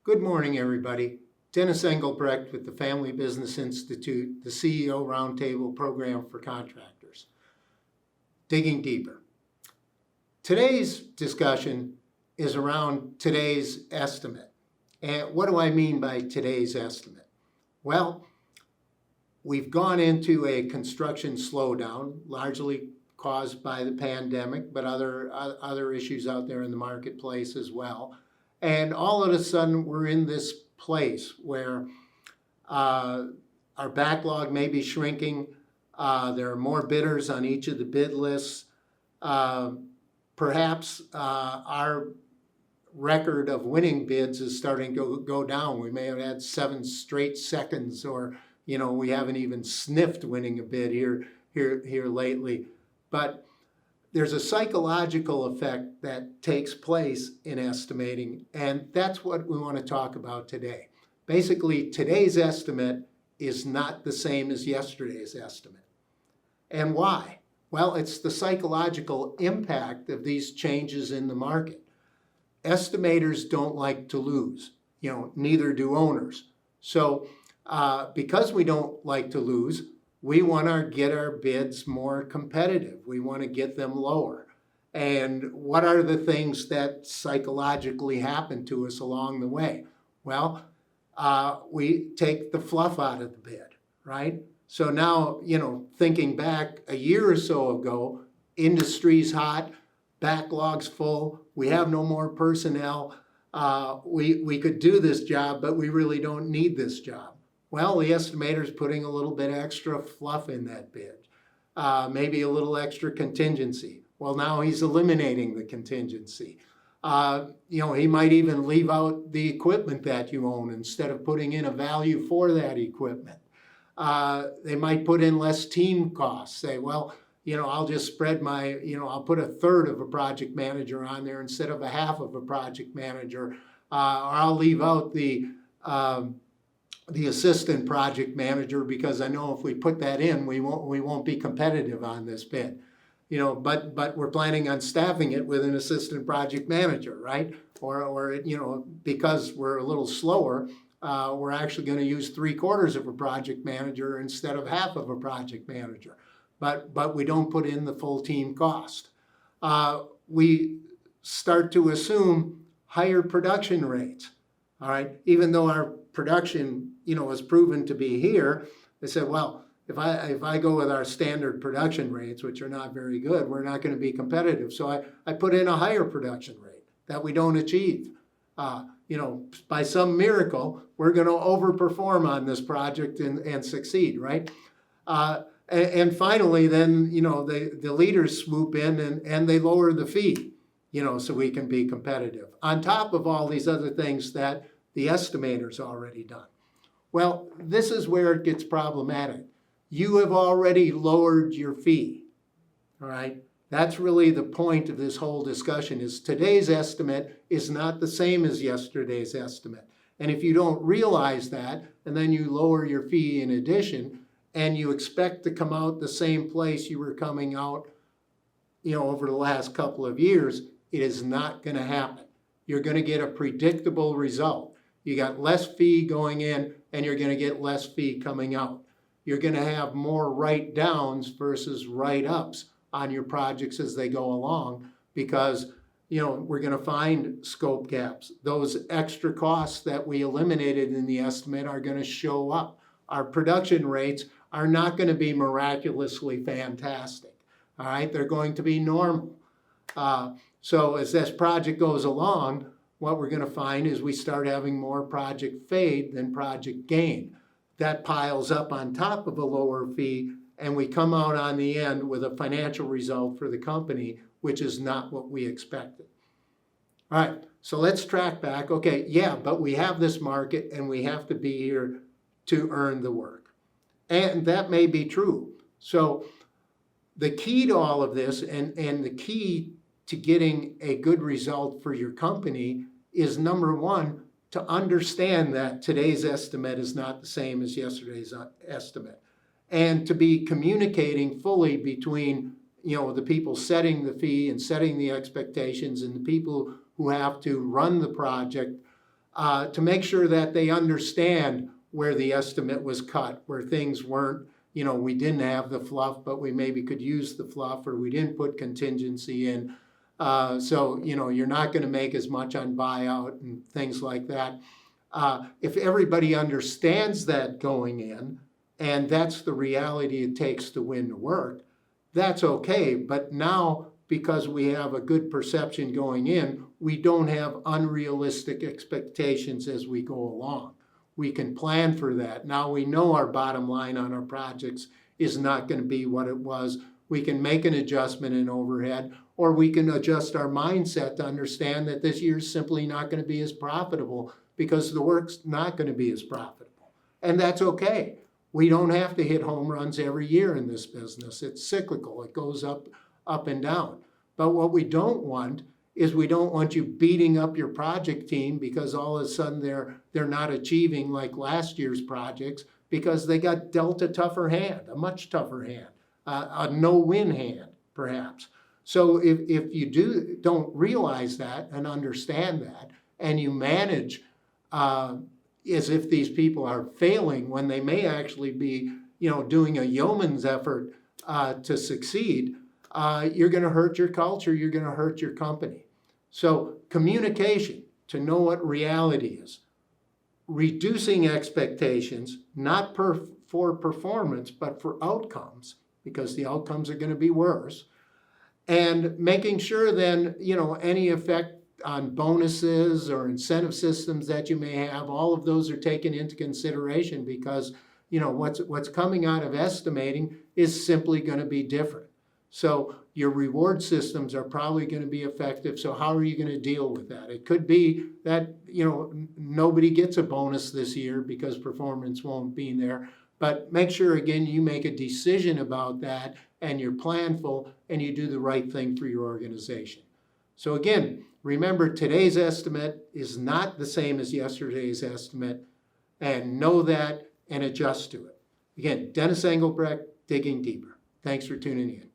Good morning, everybody. Dennis Engelbrecht with the Family Business Institute, the CEO Roundtable Program for Contractors. Digging deeper. Today's discussion is around today's estimate. And what do I mean by today's estimate? Well, we've gone into a construction slowdown, largely caused by the pandemic, but other issues out there in the marketplace as well. And all of a sudden, we're in this place where our backlog may be shrinking. There are more bidders on each of the bid lists. Perhaps our record of winning bids is starting to go down. We may have had 7 straight seconds, or we haven't even sniffed winning a bid here lately. But there's a psychological effect that takes place in estimating, and that's what we want to talk about today. Basically, today's estimate is not the same as yesterday's estimate. And why? Well, it's the psychological impact of these changes in the market. Estimators don't like to lose, neither do owners. So because we don't like to lose, we want to get our bids more competitive. We want to get them lower. And what are the things that psychologically happen to us along the way? Well, we take the fluff out of the bid, right? So now, thinking back a year or so ago, industry's hot, backlog's full, we have no more personnel. We could do this job, but we really don't need this job. Well, the estimator's putting a little bit extra fluff in that bid, maybe a little extra contingency. Well, now he's eliminating the contingency. He might even leave out the equipment that you own instead of putting in a value for that equipment. They might put in less team costs. Say, well, I'll just spread I'll put 1/3 of a project manager on there instead of 1/2 of a project manager, or I'll leave out the assistant project manager because I know if we put that in, we won't be competitive on this bid. But we're planning on staffing it with an assistant project manager, right? Or because we're a little slower, we're actually going to use 3/4 of a project manager instead of 1/2 of a project manager. But we don't put in the full team cost. We start to assume higher production rates. All right, even though our production, is proven to be here, they said, well, if I go with our standard production rates, which are not very good, we're not going to be competitive. So I put in a higher production rate that we don't achieve. By some miracle, we're going to overperform on this project and succeed, right? And finally, then, the leaders swoop in and they lower the fee, so we can be competitive. On top of all these other things that the estimator's already done. Well, this is where it gets problematic. You have already lowered your fee, all right? That's really the point of this whole discussion is today's estimate is not the same as yesterday's estimate. And if you don't realize that, and then you lower your fee in addition, and you expect to come out the same place you were coming out, over the last couple of years, it is not going to happen. You're going to get a predictable result. You got less fee going in, and you're going to get less fee coming out. You're going to have more write-downs versus write-ups on your projects as they go along because, we're going to find scope gaps. Those extra costs that we eliminated in the estimate are going to show up. Our production rates are not going to be miraculously fantastic. All right, they're going to be normal. So as this project goes along, what we're going to find is we start having more project fade than project gain. That piles up on top of a lower fee, and we come out on the end with a financial result for the company, which is not what we expected. All right, so let's track back. Okay, yeah, but we have this market, and we have to be here to earn the work. And that may be true. So the key to all of this, and the key to getting a good result for your company is, number one, to understand that today's estimate is not the same as yesterday's estimate, and to be communicating fully between the people setting the fee and setting the expectations and the people who have to run the project to make sure that they understand where the estimate was cut, where things weren't, we didn't have the fluff, but we maybe could use the fluff, or we didn't put contingency in. So, you're not going to make as much on buyout and things like that. If everybody understands that going in, and that's the reality it takes to win the work, that's okay. But now, because we have a good perception going in, we don't have unrealistic expectations as we go along. We can plan for that. Now we know our bottom line on our projects is not going to be what it was. We can make an adjustment in overhead, or we can adjust our mindset to understand that this year's simply not going to be as profitable because the work's not going to be as profitable. And that's okay. We don't have to hit home runs every year in this business. It's cyclical. It goes up and down. But what we don't want is we don't want you beating up your project team because all of a sudden they're not achieving like last year's projects because they got dealt a tougher hand, a much tougher hand, a no-win hand, perhaps. So if you don't realize that and understand that, and you manage as if these people are failing when they may actually be, doing a yeoman's effort to succeed, you're going to hurt your culture, you're going to hurt your company. So communication, to know what reality is. Reducing expectations, not for performance, but for outcomes, because the outcomes are going to be worse. And making sure then, any effect on bonuses or incentive systems that you may have, all of those are taken into consideration because, what's coming out of estimating is simply going to be different. So your reward systems are probably going to be effective. So how are you going to deal with that? It could be that, nobody gets a bonus this year because performance won't be there. But make sure, again, you make a decision about that and you're planful and you do the right thing for your organization. So again, remember, today's estimate is not the same as yesterday's estimate, and know that and adjust to it. Again, Dennis Engelbrecht, Digging Deeper. Thanks for tuning in.